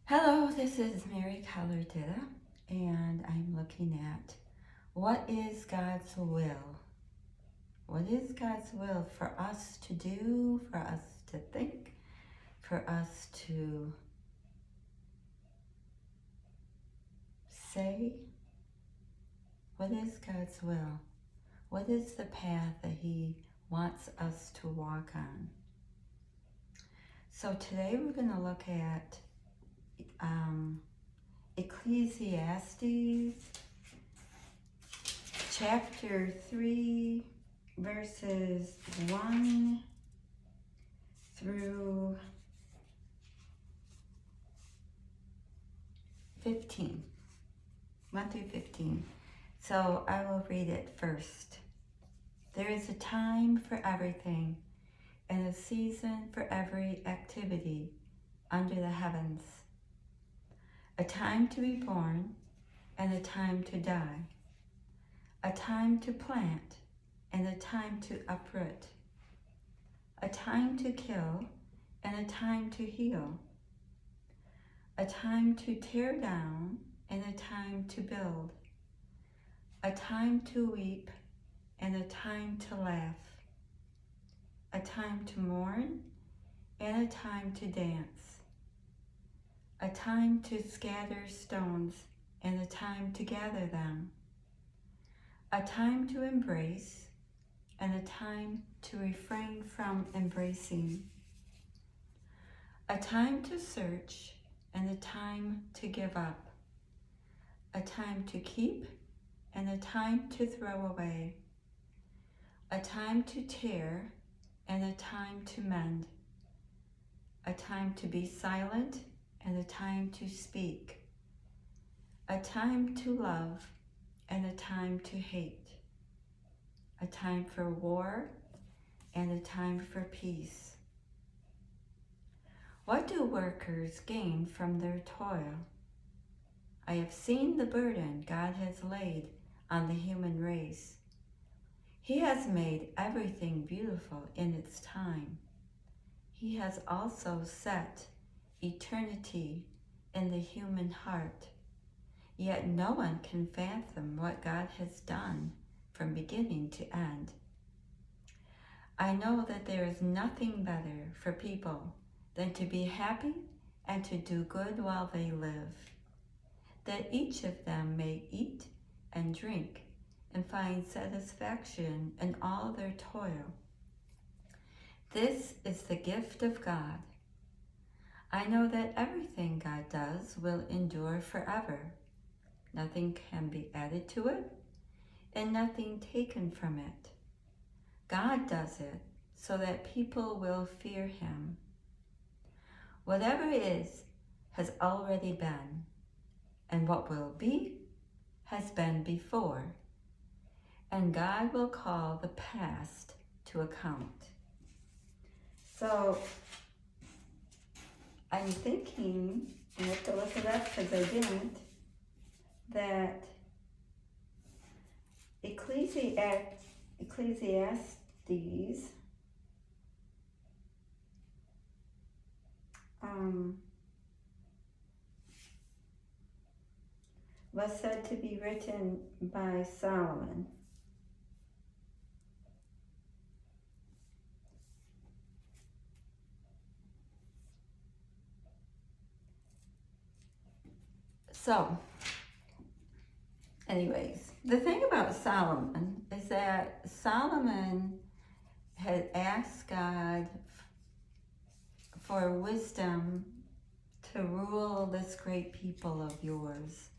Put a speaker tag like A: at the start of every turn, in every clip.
A: Hello, this is Mary Collardetta, and I'm looking at what is God's will? What is God's will for us to do, for us to think, for us to say? What is God's will? What is the path that He wants us to walk on? So today we're going to look at Ecclesiastes chapter 3, verses 1 through 15. 1 through 15. So I will read it first. There is a time for everything and a season for every activity under the heavens. A time to be born and a time to die. A time to plant and a time to uproot. A time to kill and a time to heal. A time to tear down and a time to build. A time to weep and a time to laugh. A time to mourn and a time to dance. A time to scatter stones and a time to gather them. A time to embrace and a time to refrain from embracing. A time to search and a time to give up. A time to keep and a time to throw away. A time to tear and a time to mend. A time to be silent and a time to speak. A time to love and a time to hate. A time for war and a time for peace. What do workers gain from their toil? I have seen the burden God has laid on the human race. He has made everything beautiful in its time. He has also set eternity in the human heart. Yet no one can fathom what God has done from beginning to end. I know that there is nothing better for people than to be happy and to do good while they live, that each of them may eat and drink and find satisfaction in all their toil. This is the gift of God. I know that everything God does will endure forever. Nothing can be added to it, and nothing taken from it. God does it so that people will fear Him. Whatever is has already been, and what will be has been before, and God will call the past to account. So I'm thinking, and I have to look it up because I didn't, that Ecclesiastes was said to be written by Solomon. So, anyways, the thing about Solomon is that Solomon had asked God for wisdom to rule this great people of yours.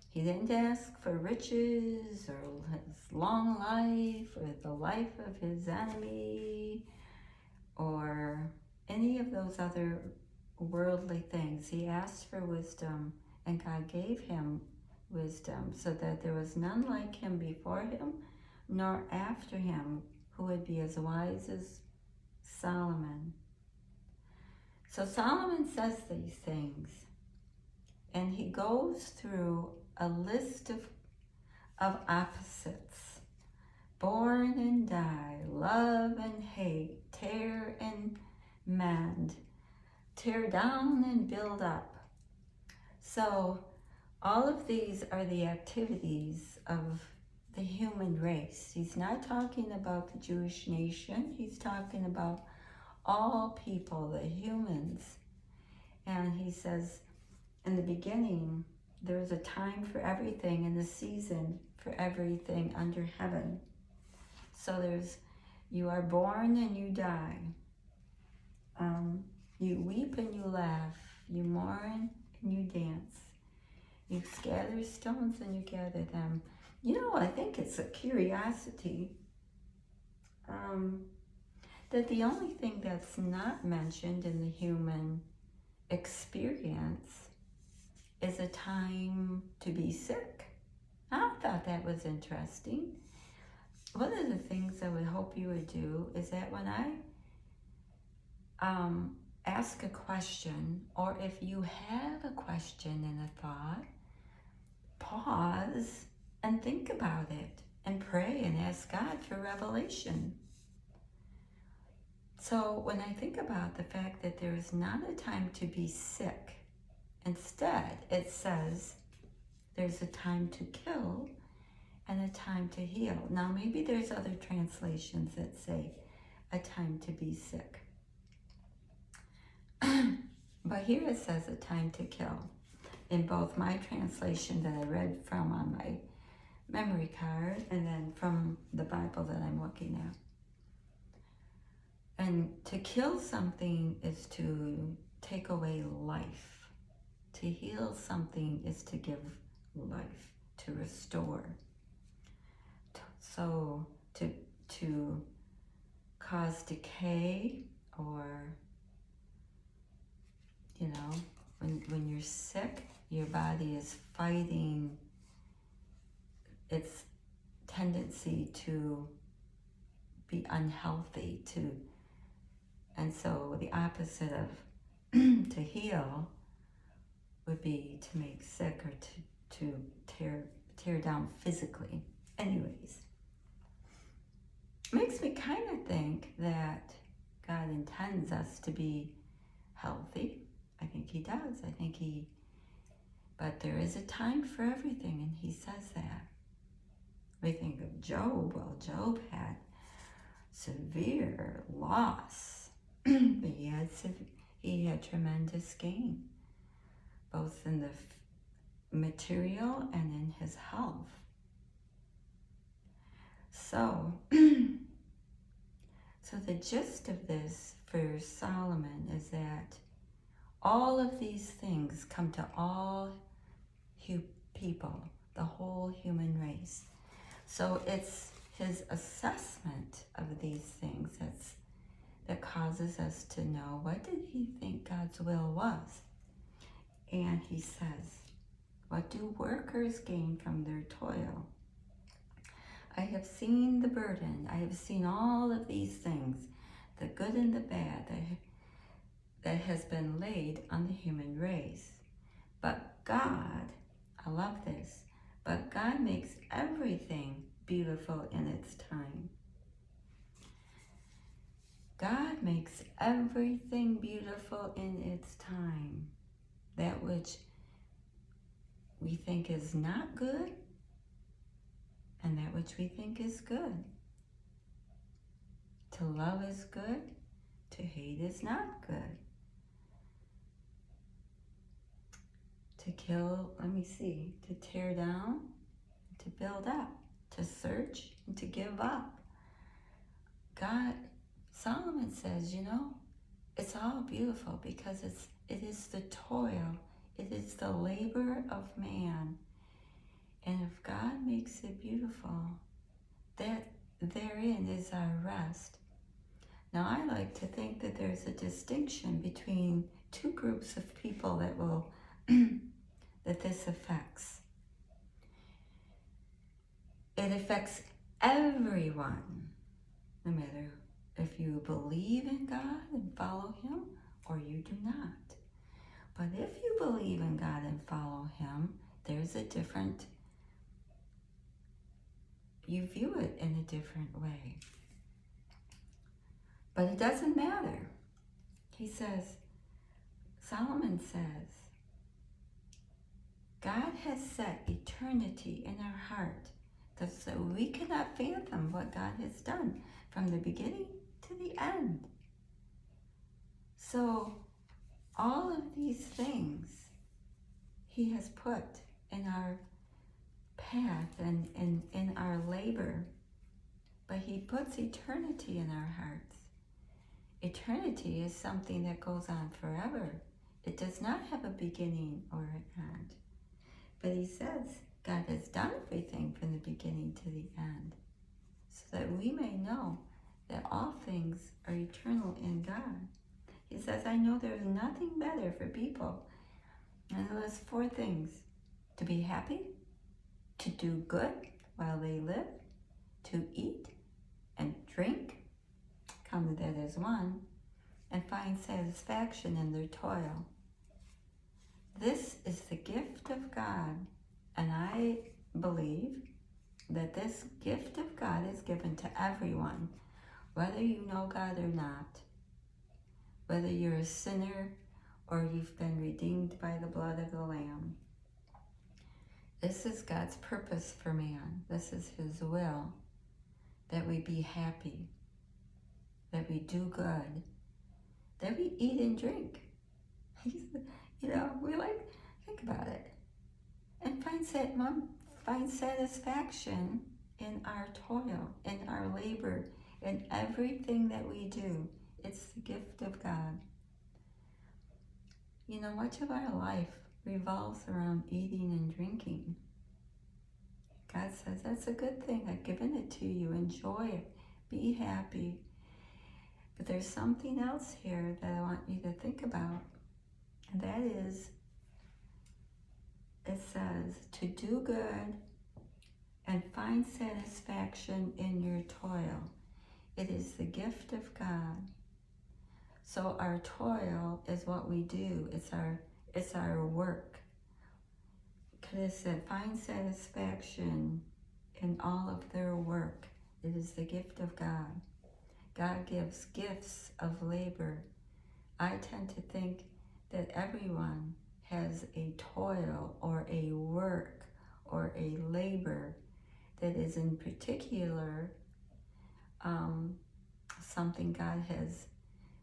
A: He didn't ask for riches or his long life or the life of his enemy or any of those other worldly things. He asked for wisdom, and God gave him wisdom so that there was none like him before him nor after him who would be as wise as Solomon. So Solomon says these things, and he goes through a list of opposites: born and die, love and hate, tear and mend, tear down and build up. So all of these are the activities of the human race. He's not talking about the Jewish nation. He's talking about all people, the humans. And he says, in the beginning, there was a time for everything and a season for everything under heaven. So you are born and you die. You weep and you laugh. You mourn and you dance. You scatter stones and you gather them. I think it's a curiosity that the only thing that's not mentioned in the human experience is a time to be sick. I thought that was interesting. One of the things I would hope you would do is that when I ask a question, or if you have a question and a thought, pause and think about it and pray and ask God for revelation. So when I think about the fact that there is not a time to be sick, instead it says there's a time to kill and a time to heal. Now maybe there's other translations that say a time to be sick. But here it says a time to kill. In both my translation that I read from on my memory card and then from the Bible that I'm looking at. And to kill something is to take away life. To heal something is to give life, to restore. So to cause decay, or when you're sick, your body is fighting its tendency to be unhealthy, and so the opposite of to heal would be to make sick, or to tear down physically. Anyways, makes me kind of think that God intends us to be healthy. I think he does. But there is a time for everything, and he says that. We think of Job. Well, Job had severe loss, but he had tremendous gain, both in the material and in his health. So the gist of this for Solomon is that all of these things come to all people, the whole human race. So it's his assessment of these things that causes us to know, what did he think God's will was? And he says, what do workers gain from their toil? I have seen the burden. I have seen all of these things, the good and the bad that has been laid on the human race. But God, I love this, but God makes everything beautiful in its time. God makes everything beautiful in its time. That which we think is not good, and that which we think is good. To love is good, to hate is not good. To kill, to tear down, to build up, to search, and to give up. Solomon says, it's all beautiful because it is the toil, it is the labor of man. And if God makes it beautiful, that therein is our rest. Now, I like to think that there's a distinction between two groups of people that this affects. It affects everyone, no matter if you believe in God and follow him or you do not. But if you believe in God and follow him, there's you view it in a different way. But it doesn't matter. Solomon says, God has set eternity in our heart, so we cannot fathom what God has done from the beginning to the end. So all of these things He has put in our path and in our labor, but He puts eternity in our hearts. Eternity is something that goes on forever. It does not have a beginning or an end. But He says God has done everything from the beginning to the end, so that we may know that all things are eternal in God. He says, I know there's nothing better for people. And it lists 4 things: to be happy, to do good while they live, to eat and drink, come to that as one, and find satisfaction in their toil. This is the gift of God, and I believe that this gift of God is given to everyone, whether you know God or not, whether you're a sinner or you've been redeemed by the blood of the Lamb. This is God's purpose for man. This is His will, that we be happy, that we do good, that we eat and drink. We think about it. And find satisfaction in our toil, in our labor, in everything that we do. It's the gift of God. Much of our life revolves around eating and drinking. God says, that's a good thing. I've given it to you. Enjoy it. Be happy. But there's something else here that I want you to think about. And that is, it says to do good and find satisfaction in your toil. It is the gift of God. So our toil is what we do. It's our work. Because it said, find satisfaction in all of their work. It is the gift of God. God gives gifts of labor. I tend to think that everyone has a toil or a work or a labor that is in particular something God has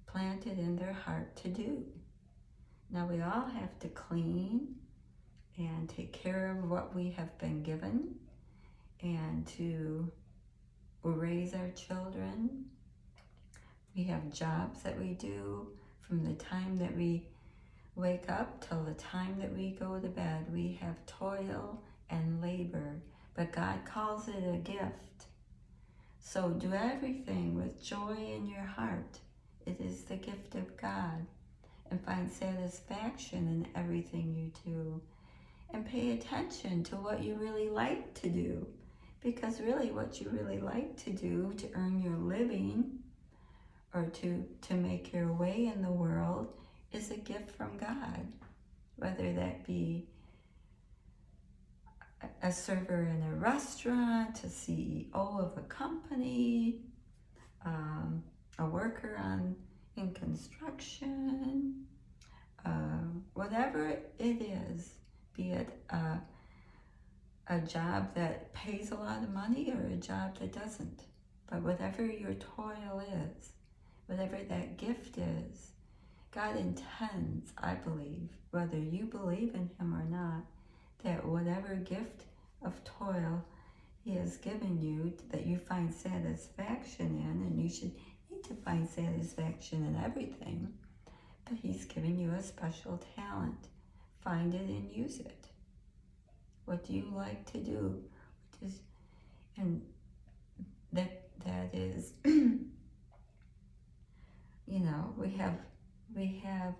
A: planted in their heart to do. Now we all have to clean and take care of what we have been given and to raise our children. We have jobs that we do from the time that we wake up till the time that we go to bed. We have toil and labor, but God calls it a gift. So do everything with joy in your heart. It is the gift of God. And find satisfaction in everything you do. And pay attention to what you really like to do. Because really what you really like to do to earn your living or to make your way in the world is a gift from God. Whether that be a server in a restaurant, a CEO of a company, a worker in construction, whatever it is, be it a job that pays a lot of money or a job that doesn't. But whatever your toil is, whatever that gift is, God intends, I believe, whether you believe in Him or not, that whatever gift of toil He has given you, that you find satisfaction in, and you should need to find satisfaction in everything, but He's given you a special talent. Find it and use it. What do you like to do? And that is, we have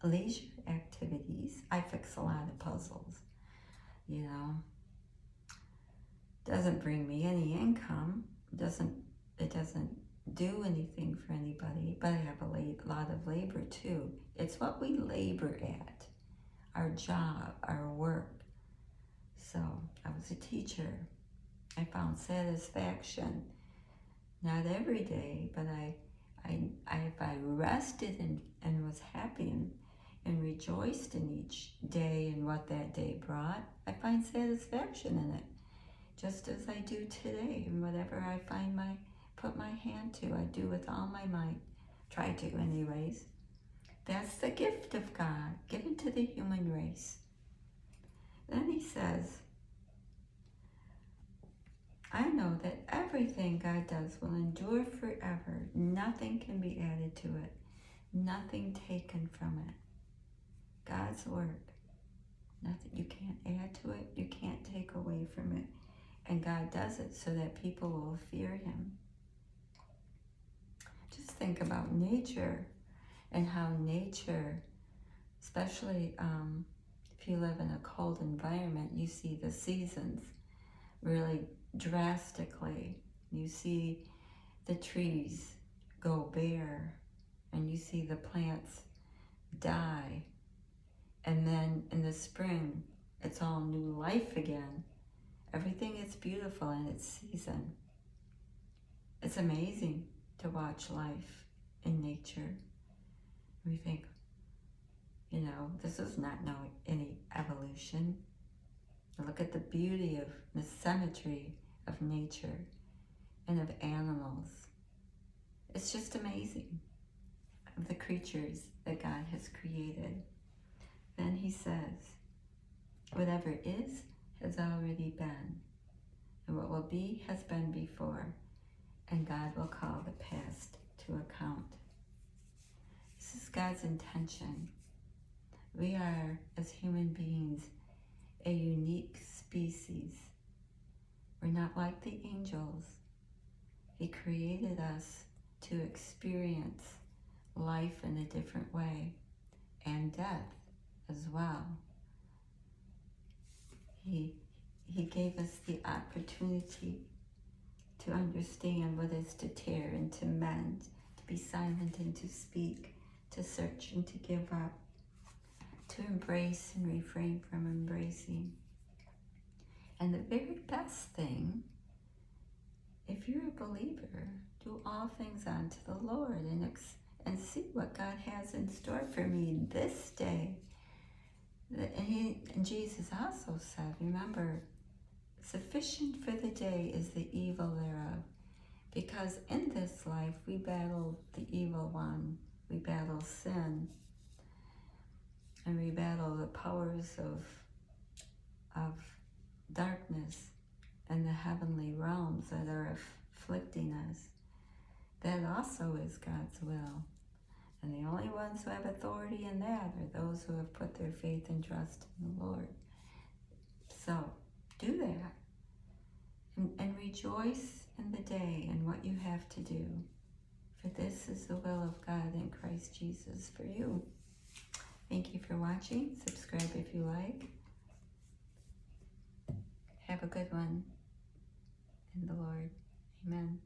A: leisure activities. I fix a lot of puzzles, Doesn't bring me any income. It doesn't do anything for anybody, but I have a lot of labor too. It's what we labor at, our job, our work. So I was a teacher. I found satisfaction, not every day, but if I rested and was happy and rejoiced in each day and what that day brought, I find satisfaction in it, just as I do today. And whatever I put my hand to, I do with all my might. Try to anyways. That's the gift of God given to the human race. Then he says, I know that everything God does will endure forever. Nothing can be added to it. Nothing taken from it. God's work. Nothing. You can't add to it. You can't take away from it. And God does it so that people will fear him. Just think about nature and how nature, especially if you live in a cold environment, you see the seasons really drastically. You see the trees go bare, and you see the plants die, and then in the spring it's all new life again. Everything is beautiful in its season. It's amazing to watch life in nature. We think, this is not any evolution. Look at the beauty of the symmetry of nature and of animals. It's just amazing, of the creatures that God has created. Then he says, whatever is has already been, and what will be has been before, and God will call the past to account. This is God's intention. We are, as human beings, a unique species. We're not like the angels. He created us to experience life in a different way, and death as well. He gave us the opportunity to understand what is to tear and to mend, to be silent and to speak, to search and to give up, to embrace and refrain from embracing. And the very best thing, if you're a believer, do all things unto the Lord and see what God has in store for me this day. And Jesus also said, remember, sufficient for the day is the evil thereof. Because in this life we battle the evil one, we battle sin, and we battle the powers of darkness and the heavenly realms that are afflicting us. That also is God's will. And the only ones who have authority in that are those who have put their faith and trust in the Lord. So, do that. And rejoice in the day and what you have to do. For this is the will of God in Christ Jesus for you. Thank you for watching. Subscribe if you like. Have a good one in the Lord. Amen.